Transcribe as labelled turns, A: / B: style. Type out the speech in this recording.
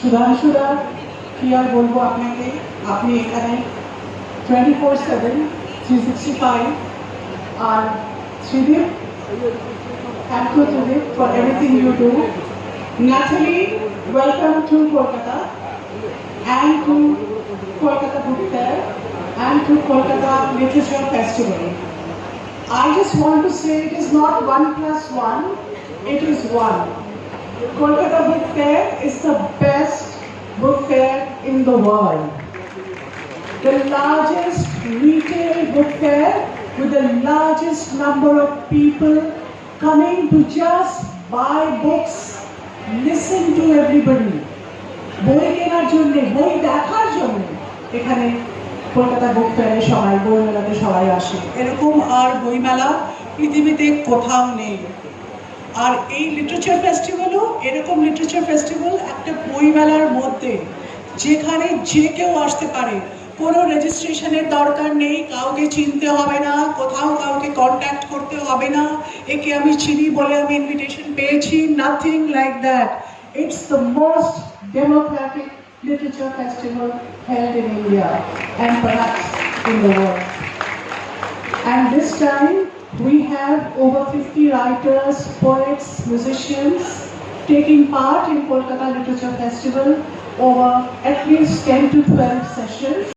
A: সুধাংশুদা কি আর বলবো আপনাকে, আপনি এখানে 24/7 365 আর Sridip, thank you Sridip for everything you do. Natalie, welcome to Kolkata and to Kolkata Book Fair and to Kolkata Literature Festival. I just want to say it is not 1+1, it is 1. Kolkata Book Fair is the best book fair in the world. The largest retail book fair with the largest number of people coming to just buy books, listen to everybody. বই কেনার জন্য, বই দেখার জন্য এখানে কলকাতা বুক ফেয়ারে সবাই, বই মেলাতে সবাই আসে। এরকম আর বইমেলা পৃথিবীতে কোথাও নেই। আর এই লিটারেচার ফেস্টিভ্যালও এরকম লিটারেচার ফেস্টিভ্যাল একটা বইমেলার মধ্যে, যেখানে যে কেউ আসতে পারে, কোনো রেজিস্ট্রেশনের দরকার নেই, কাউকে চিনতে হবে না, কোথাও কাউকে কন্ট্যাক্ট করতে হবে না, একে আমি চিনি বলে আমি ইনভিটেশন পেয়েছি, nothing like that. It's the most Democratic literature festival held in India and perhaps in the world. And this time we have over 50 writers, poets, musicians taking part in Kolkata Literature Festival over at least 10 to 12 sessions.